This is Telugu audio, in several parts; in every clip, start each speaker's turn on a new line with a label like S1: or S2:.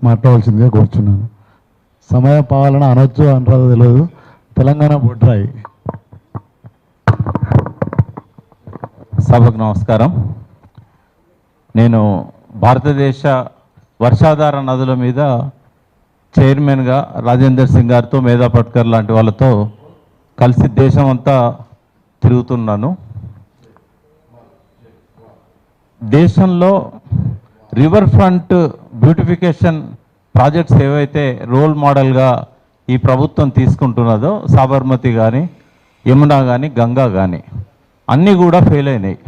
S1: మాట్లాడాల్సిందిగా కూర్చున్నాను. సమయ పాలన అనొచ్చు అంటారో తెలియదు. తెలంగాణ బొడ్రాయి.
S2: సభకు నమస్కారం. నేను భారతదేశ వర్షాధార నదుల మీద చైర్మన్గా రాజేందర్ సింగ్ గారితో, మేధా పట్కర్ లాంటి వాళ్ళతో కలిసి దేశం అంతా తిరుగుతున్నాను. దేశంలో రివర్ ఫ్రంట్ బ్యూటిఫికేషన్ ప్రాజెక్ట్స్ ఏవైతే రోల్ మోడల్గా ఈ ప్రభుత్వం తీసుకుంటున్నదో, సాబర్మతి కానీ, యమునా కానీ, గంగా కానీ అన్నీ కూడా ఫెయిల్ అయినాయి.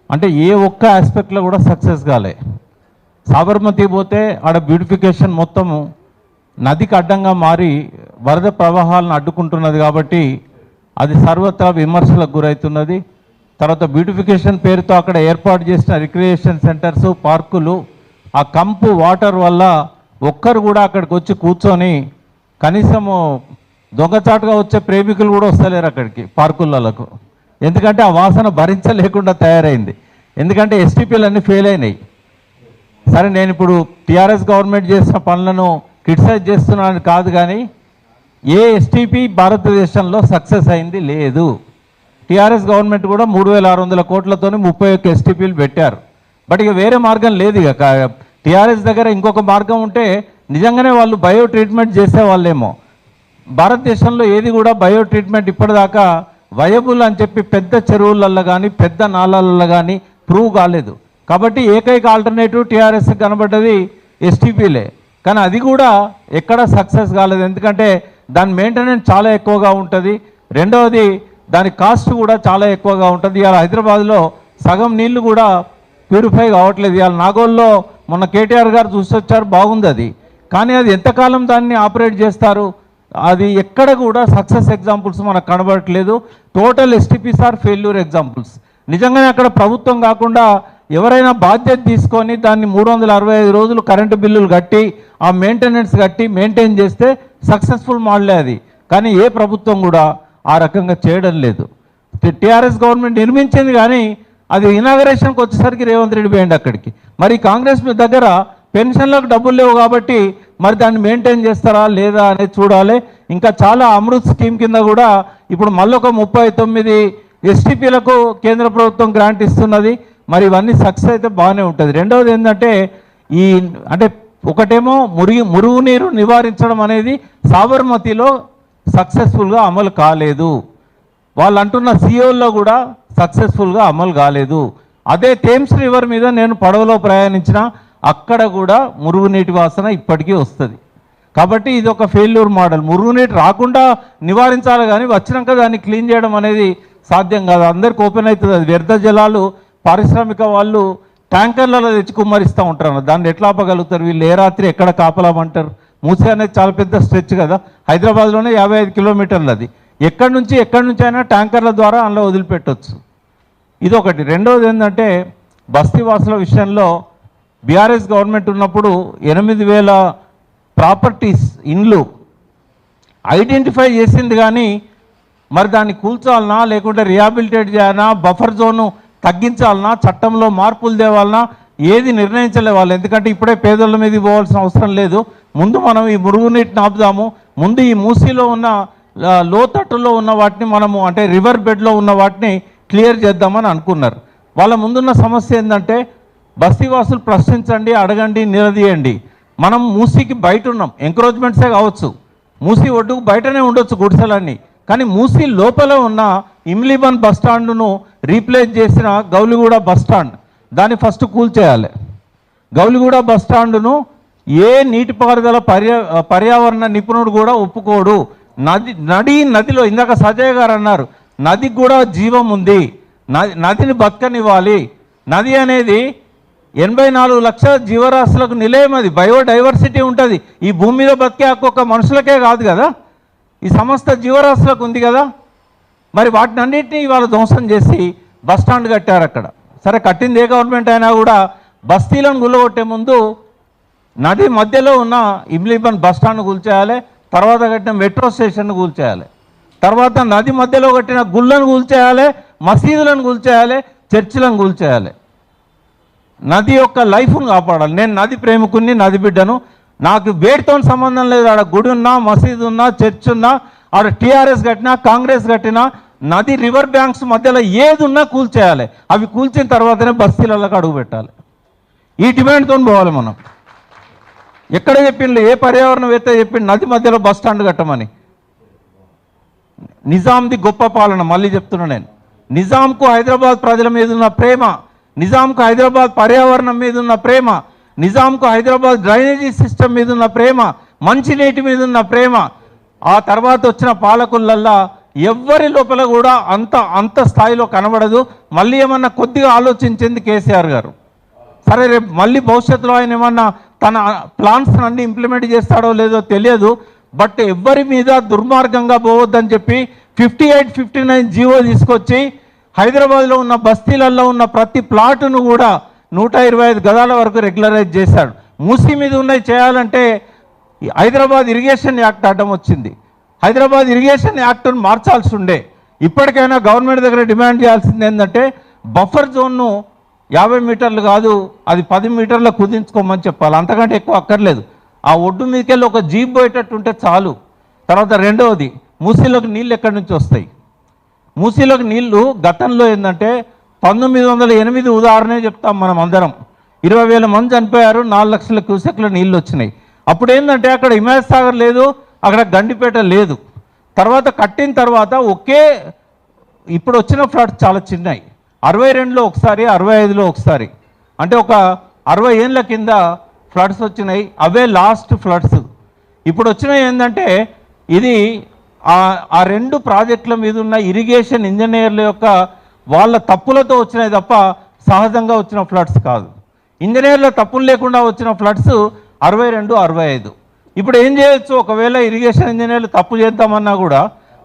S2: అంటే ఏ ఒక్క ఆస్పెక్ట్లో కూడా సక్సెస్ కాలే. సాబర్మతి పోతే ఆడ బ్యూటిఫికేషన్ మొత్తము నదికి అడ్డంగా మారి వరద ప్రవాహాలను అడ్డుకుంటున్నది కాబట్టి అది సర్వత్రా విమర్శలకు గురవుతున్నది. తర్వాత బ్యూటిఫికేషన్ పేరుతో అక్కడ ఏర్పాటు చేసిన రిక్రియేషన్ సెంటర్స్, పార్కులు, ఆ కంపు వాటర్ వల్ల ఒక్కరు కూడా అక్కడికి వచ్చి కూర్చొని కనీసము దొంగచాటుగా వచ్చే ప్రేమికులు కూడా వస్తలేరు అక్కడికి పార్కులకు. ఎందుకంటే ఆ వాసన భరించలేకుండా తయారైంది. ఎందుకంటే ఎస్టీపీలు అన్నీ ఫెయిల్ అయినాయి. సరే, నేను ఇప్పుడు టీఆర్ఎస్ గవర్నమెంట్ చేసిన పనులను క్రిటిసైజ్ చేస్తున్నాను కాదు, కానీ ఏ ఎస్టీపీ భారతదేశంలో సక్సెస్ అయింది లేదు. టీఆర్ఎస్ గవర్నమెంట్ కూడా 3600 కోట్లతో 31 ఎస్టీపీలు పెట్టారు. బట్ ఇక వేరే మార్గం లేదు. ఇక టీఆర్ఎస్ దగ్గర ఇంకొక మార్గం ఉంటే నిజంగానే వాళ్ళు బయో ట్రీట్మెంట్ చేసేవాళ్ళేమో. భారతదేశంలో ఏది కూడా బయో ట్రీట్మెంట్ ఇప్పటిదాకా వయబుల్ అని చెప్పి పెద్ద చెరువులలో కానీ పెద్ద నాళాలలో కానీ ప్రూవ్ కాలేదు. కాబట్టి ఏకైక ఆల్టర్నేటివ్ టీఆర్ఎస్ కనబడ్డది ఎస్టీపీలే. కానీ అది కూడా ఎక్కడ సక్సెస్ కాలేదు. ఎందుకంటే దాని మెయింటెనెన్స్ చాలా ఎక్కువగా ఉంటుంది. రెండవది దాని కాస్ట్ కూడా చాలా ఎక్కువగా ఉంటుంది. ఇవాళ హైదరాబాద్లో సగం నీళ్లు కూడా ప్యూరిఫై కావట్లేదు. ఇవాళ నాగోల్లో మొన్న కేటీఆర్ గారు చూసొచ్చారు, బాగుంది అది. కానీ అది ఎంతకాలం దాన్ని ఆపరేట్ చేస్తారు? అది ఎక్కడ కూడా సక్సెస్ ఎగ్జాంపుల్స్ మనకు కనబడట్లేదు. Total STPs are failure examples. నిజంగానే అక్కడ ప్రభుత్వం కాకుండా ఎవరైనా బాధ్యత తీసుకొని దాన్ని 365 రోజులు కరెంటు బిల్లులు కట్టి ఆ మెయింటెనెన్స్ కట్టి మెయింటైన్ చేస్తే సక్సెస్ఫుల్ మోడలే అది. కానీ ఏ ప్రభుత్వం కూడా ఆ రకంగా చేయడం లేదు. టీఆర్ఎస్ గవర్నమెంట్ నిర్మించింది, కానీ అది ఇనాగరేషన్కి వచ్చేసరికి రేవంత్ రెడ్డి పోయింది అక్కడికి. మరి కాంగ్రెస్ దగ్గర పెన్షన్లకు డబ్బులు లేవు కాబట్టి మరి దాన్ని మెయింటైన్ చేస్తారా లేదా అనేది చూడాలి. ఇంకా చాలా అమృత్ స్కీమ్ కింద కూడా ఇప్పుడు మళ్ళొక 39 ఎస్టీపీలకు కేంద్ర ప్రభుత్వం గ్రాంట్ ఇస్తున్నది. మరి ఇవన్నీ సక్సెస్ అయితే బాగానే ఉంటుంది. రెండవది ఏంటంటే అంటే ఒకటేమో మురుగునీరు నివారించడం అనేది సాబర్మతిలో సక్సెస్ఫుల్గా అమలు కాలేదు. వాళ్ళు అంటున్న సియోల్లో కూడా సక్సెస్ఫుల్గా అమలు కాలేదు. అదే థేమ్స్ రివర్ మీద నేను పడవలో ప్రయాణించిన, అక్కడ కూడా మురుగునీటి వాసన ఇప్పటికీ వస్తుంది. కాబట్టి ఇది ఒక ఫెయిల్యూర్ మోడల్. మురుగునీటి రాకుండా నివారించాలి, కానీ వచ్చినాక దాన్ని క్లీన్ చేయడం అనేది సాధ్యం కాదు. అందరికి ఓపెన్ అవుతుంది. అది వ్యర్థ జలాలు పారిశ్రామిక వాళ్ళు ట్యాంకర్లలో తెచ్చి కుమ్మరిస్తూ ఉంటారు. దాన్ని ఎట్లా ఆపగలుగుతారు వీళ్ళు? ఏ రాత్రి ఎక్కడ కాపలామంటారు? మూసీ అనేది చాలా పెద్ద స్ట్రెచ్ కదా, హైదరాబాద్లోనే 55 కిలోమీటర్లు. అది ఎక్కడి నుంచి అయినా ట్యాంకర్ల ద్వారా అందులో వదిలిపెట్టవచ్చు. ఇదొకటి. రెండవది ఏంటంటే బస్తీవాసుల విషయంలో బీఆర్ఎస్ గవర్నమెంట్ ఉన్నప్పుడు 8000 ప్రాపర్టీస్, ఇండ్లు ఐడెంటిఫై చేసింది, కానీ మరి దాన్ని కూల్చాలనా లేకుంటే రిహాబిలిటేట్ చేయాలనా, బఫర్ జోను తగ్గించాలనా, చట్టంలో మార్పులు తేవాలనా, ఏది నిర్ణయించలే వాళ్ళు. ఎందుకంటే ఇప్పుడే పేదల మీద పోవాల్సిన అవసరం లేదు. ముందు మనం ఈ మురుగునీటిని ఆపుదాము, ముందు ఈ మూసీలో ఉన్న లోతట్టులో ఉన్న వాటిని మనము అంటే రివర్ బెడ్లో ఉన్న వాటిని క్లియర్ చేద్దామని అనుకున్నారు. వాళ్ళ ముందున్న సమస్య ఏంటంటే బస్తీవాసులు ప్రశ్నించండి, అడగండి, నిలదీయండి. మనం మూసీకి బయట ఉన్నాం, ఎంక్రోచ్మెంట్సే కావచ్చు, మూసీ ఒడ్డుకు బయటనే ఉండొచ్చు గుడిసెలన్నీ. కానీ మూసీ లోపల ఉన్న ఇమ్లీబన్ బస్టాండ్ను రీప్లేస్ చేసిన గౌలిగూడ బస్టాండ్, దాన్ని ఫస్ట్ కూల్చేయాలి. గౌలిగూడ బస్టాండును ఏ నీటిపారుదల పర్యావరణ నిపుణుడు కూడా ఒప్పుకోడు. నదిలో ఇందాక సజయ్ గారు అన్నారు, నదికి కూడా జీవం ఉంది, నదిని బతకనివ్వాలి. నది అనేది 84 లక్షల జీవరాశులకు నిలయం. అది బయోడైవర్సిటీ ఉంటుంది. ఈ భూమి మీద బతికే ఒక్కొక్క మనుషులకే కాదు కదా, ఈ సమస్త జీవరాశులకు ఉంది కదా. మరి వాటిని అన్నింటినీ ఇవాళ ధ్వంసం చేసి బస్టాండ్ కట్టారు అక్కడ. సరే, కట్టింది ఏ గవర్నమెంట్ అయినా కూడా బస్తీలను గుల్లగొట్టే ముందు నది మధ్యలో ఉన్న ఇమ్లీబన్ బస్టాండ్ను కూల్చేయాలి, తర్వాత కట్టిన మెట్రో స్టేషన్ను కూల్చేయాలి, తర్వాత నది మధ్యలో కట్టిన గుళ్ళను కూల్చేయాలి, మసీదులను కూల్చేయాలి, చర్చిలను కూల్చేయాలి. నది యొక్క లైఫ్ను కాపాడాలి. నేను నది ప్రేమికుని, నది బిడ్డను. నాకు వేడితో సంబంధం లేదు. ఆడ గుడి ఉన్నా, మసీదు ఉన్నా, చర్చ్ ఉన్నా, ఆడ టీఆర్ఎస్ కట్టినా, కాంగ్రెస్ కట్టినా, నది రివర్ బ్యాంక్స్ మధ్యలో ఏది ఉన్నా కూల్చేయాలి. అవి కూల్చిన తర్వాతనే బస్తీలకు అడుగు పెట్టాలి. ఈ డిమాండ్తో పోవాలి మనం. ఎక్కడ చెప్పిండు, ఏ పర్యావరణవేత్త చెప్పిండు నది మధ్యలో బస్ స్టాండ్ కట్టమని? నిజాంది గొప్ప పాలన. మళ్ళీ చెప్తున్నా నేను, నిజాంకు హైదరాబాద్ ప్రజల మీద ఉన్న ప్రేమ, నిజాంకు హైదరాబాద్ పర్యావరణం మీద ఉన్న ప్రేమ, నిజాంకు హైదరాబాద్ డ్రైనేజీ సిస్టమ్ మీద ఉన్న ప్రేమ, మంచినీటి మీద ఉన్న ప్రేమ, ఆ తర్వాత వచ్చిన పాలకులల్లా ఎవ్వరి లోపల కూడా అంత స్థాయిలో కనబడదు. మళ్ళీ ఏమన్నా కొద్దిగా ఆలోచించింది కేసీఆర్ గారు. సరే, రేపు మళ్ళీ భవిష్యత్తులో ఆయన ఏమన్నా తన ప్లాన్స్ అన్ని ఇంప్లిమెంట్ చేస్తాడో లేదో తెలియదు. బట్ ఎవ్వరి మీద దుర్మార్గంగా పోవద్దని చెప్పి 58, 59 జీవో తీసుకొచ్చి హైదరాబాద్లో ఉన్న బస్తీలలో ఉన్న ప్రతి ప్లాటును కూడా 125 గదాల వరకు రెగ్యులరైజ్ చేశాడు. మూసీ మీద ఉన్నవి చేయాలంటే హైదరాబాద్ ఇరిగేషన్ యాక్ట్ అడ్డం వచ్చింది. హైదరాబాద్ ఇరిగేషన్ యాక్ట్ను మార్చాల్సి ఉండే. ఇప్పటికైనా గవర్నమెంట్ దగ్గర డిమాండ్ చేయాల్సింది ఏంటంటే బఫర్ జోన్ను 50 మీటర్లు కాదు, అది 10 మీటర్ల కుదించుకోమని చెప్పాలి. అంతకంటే ఎక్కువ అక్కర్లేదు. ఆ ఒడ్డు మీదకెళ్ళి ఒక జీప్ పోయేటట్టు ఉంటే చాలు. తర్వాత రెండవది, మూసీలోకి నీళ్ళు ఎక్కడి నుంచి వస్తాయి? మూసీలోకి నీళ్లు గతంలో ఏంటంటే 1908 ఉదాహరణే చెప్తాం మనం అందరం. 20,000 మంది చనిపోయారు, 4 లక్షల క్యూసెక్ల నీళ్ళు వచ్చినాయి. అప్పుడు ఏంటంటే అక్కడ హిమాయత్ సాగర్ లేదు, అక్కడ గండిపేట లేదు. తర్వాత కట్టిన తర్వాత ఇప్పుడు వచ్చిన ఫ్లడ్స్ చాలా చిన్నవి. 62లో ఒకసారి, 65లో ఒకసారి, అంటే ఒక 60 ఏళ్ళ కింద ఫ్లడ్స్ వచ్చినాయి. Away last floods. ఇప్పుడు వచ్చినాయి ఏంటంటే ఇది ఆ 2 ప్రాజెక్టుల మీద ఉన్న ఇరిగేషన్ ఇంజనీర్ల యొక్క వాళ్ళ తప్పులతో వచ్చినాయి తప్ప సహజంగా వచ్చిన ఫ్లడ్స్ కాదు. ఇంజనీర్ల తప్పులు లేకుండా వచ్చిన ఫ్లడ్స్ 62, 65. ఇప్పుడు ఏం చేయొచ్చు? ఒకవేళ ఇరిగేషన్ ఇంజనీర్లు తప్పు చేద్దామన్నా కూడా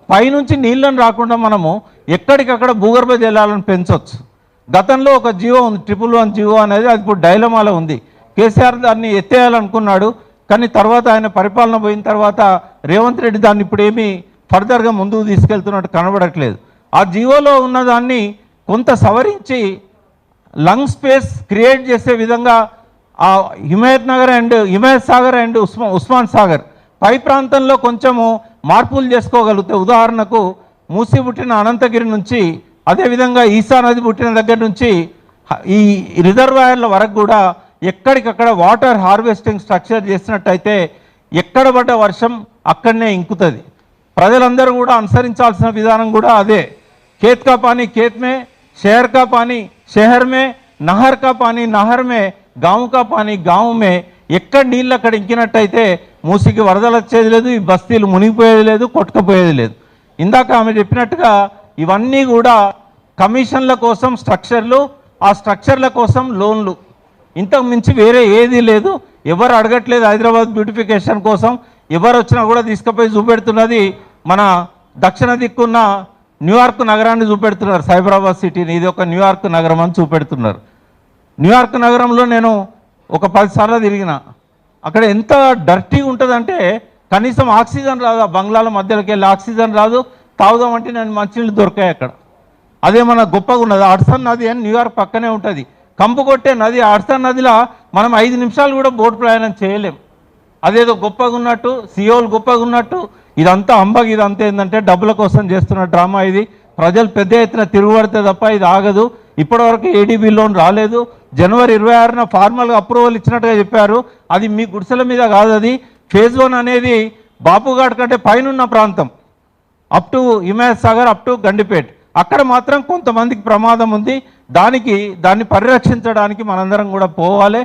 S2: పైనుంచి నీళ్ళని రాకుండా మనము ఎక్కడికక్కడ భూగర్భ జలాలను పెంచవచ్చు. గతంలో ఒక జీవో ఉంది, 111 జీవో అనేది, అది ఇప్పుడు డైలమాలో ఉంది. కేసీఆర్ దాన్ని ఎత్తేయాలనుకున్నాడు, కానీ తర్వాత ఆయన పరిపాలన పోయిన తర్వాత రేవంత్ రెడ్డి దాన్ని ఇప్పుడు ఏమీ ఫర్దర్గా ముందుకు తీసుకెళ్తున్నట్టు కనబడట్లేదు. ఆ జీవోలో ఉన్నదాన్ని కొంత సవరించి లంగ్ స్పేస్ క్రియేట్ చేసే విధంగా ఆ హిమాయత్ సాగర్ అండ్ ఉస్మాన్ సాగర్ పై ప్రాంతంలో కొంచెము మార్పులు చేసుకోగలిగితే, ఉదాహరణకు మూసి పుట్టిన అనంతగిరి నుంచి, అదేవిధంగా ఈసా నది పుట్టిన దగ్గర నుంచి ఈ రిజర్వాయర్ల వరకు కూడా ఎక్కడికక్కడ వాటర్ హార్వెస్టింగ్ స్ట్రక్చర్ చేసినట్టయితే ఎక్కడ పడ్డ వర్షం అక్కడనే ఇంకుతుంది. ప్రజలందరూ కూడా అనుసరించాల్సిన విధానం కూడా అదే. खेत का पानी खेत में, शहर का पानी शहर में, नहर का पानी नहर में, गाँव का पानी गाँव में. ఎక్కడ నీళ్ళు అక్కడ ఇంకినట్టయితే మూసికి వరదలు వచ్చేది లేదు, ఈ బస్తీలు మునిగిపోయేది లేదు, కొట్టుకుపోయేది లేదు. ఇందాక ఆమె చెప్పినట్టుగా ఇవన్నీ కూడా కమిషన్ల కోసం స్ట్రక్చర్లు, ఆ స్ట్రక్చర్ల కోసం లోన్లు, ఇంతకు మించి వేరే ఏదీ లేదు. ఎవరు అడగట్లేదు హైదరాబాద్ బ్యూటిఫికేషన్ కోసం. ఎవరు వచ్చినా కూడా తీసుకుపోయి చూపెడుతున్నది మన దక్షిణ దిక్కున్న న్యూయార్క్ నగరాన్ని చూపెడుతున్నారు. సైబరాబాద్ సిటీని ఇది ఒక న్యూయార్క్ నగరం అని చూపెడుతున్నారు. న్యూయార్క్ నగరంలో నేను ఒక 10 సార్లు తిరిగిన. అక్కడ ఎంత డర్టీగా ఉంటుందంటే కనీసం ఆక్సిజన్ రాదు. ఆ బంగ్లాల మధ్యలోకి వెళ్ళి ఆక్సిజన్ రాదు. తాగుదామంటే నేను మంచినీళ్ళు దొరికాయి అక్కడ. అదేమన్నా గొప్పగా ఉన్నది. హడ్సన్ నది అని న్యూయార్క్ పక్కనే ఉంటుంది. కంపు కొట్టే నది హడ్సన్ నదిలో మనం 5 నిమిషాలు కూడా బోట్ ప్రయాణం చేయలేం. అదేదో గొప్పగా ఉన్నట్టు, సియోల్ గొప్పగా ఉన్నట్టు, ఇదంతా అంబగ్. ఇదంతా ఏంటంటే డబ్బుల కోసం చేస్తున్న డ్రామా ఇది. ప్రజలు పెద్ద ఎత్తున తిరుగుబడితే తప్ప ఇది ఆగదు. ఇప్పటివరకు ఏడీబీ లోన్ రాలేదు. జనవరి 26న ఫార్మల్గా అప్రూవల్ ఇచ్చినట్టుగా చెప్పారు. అది మీ గుడిసెల మీద కాదు. అది ఫేజ్ 1 అనేది బాపుఘాట్ కంటే పైనున్న ప్రాంతం, up to Himayat Sagar, up to Gandipet. అక్కడ మాత్రం కొంతమందికి ప్రమాదం ఉంది. దాన్ని పరిరక్షించడానికి మనందరం కూడా పోవాలి.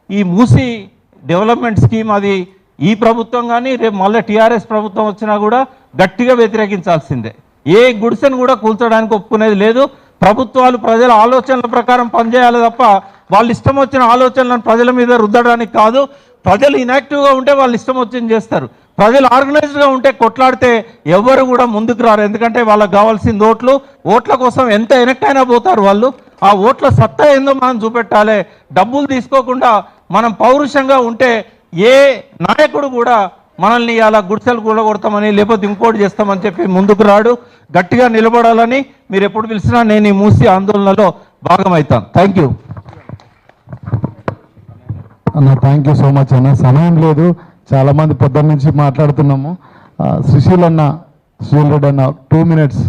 S2: ఈ మూసి డెవలప్మెంట్ స్కీమ్ అది ఈ ప్రభుత్వం కానీ రేపు మళ్ళీ టీఆర్ఎస్ ప్రభుత్వం వచ్చినా కూడా గట్టిగా వ్యతిరేకించాల్సిందే. ఏ గుడిసెను కూడా కూల్చడానికి ఒప్పుకునేది లేదు. ప్రభుత్వాలు ప్రజల ఆలోచనల ప్రకారం పనిచేయాలి తప్ప వాళ్ళు ఇష్టం వచ్చిన ఆలోచనలను ప్రజల మీద రుద్దడానికి కాదు. ప్రజలు ఇన్యాక్టివ్గా ఉంటే వాళ్ళు ఇష్టం వచ్చింది చేస్తారు. ప్రజలు ఆర్గనైజ్డ్గా ఉంటే కొట్లాడితే ఎవరు కూడా ముందుకు రారు. ఎందుకంటే వాళ్ళకి కావాల్సిన ఓట్ల కోసం ఎంత వెనక్కైనా పోతారు వాళ్ళు. ఆ ఓట్ల సత్తా ఏందో మనం చూపెట్టాలి. డబ్బులు తీసుకోకుండా మనం పౌరుషంగా ఉంటే ఏ నాయకుడు కూడా మనల్ని అలా గుడిసెలు కూడగొడతామని లేకపోతే ఇంకోటి చేస్తామని చెప్పి ముందుకు రాడు. గట్టిగా నిలబడాలని మీరు ఎప్పుడు పిలిచినా నేను ఈ మూసి ఆందోళనలో భాగమవుతాను. Thank you.
S1: అన్న థ్యాంక్ యూ సో మచ్ అన్న. సమయం లేదు, చాలామంది పొద్దున్న నుంచి మాట్లాడుతున్నాము. సుశీల్ రెడ్డి అన్న 2 minutes.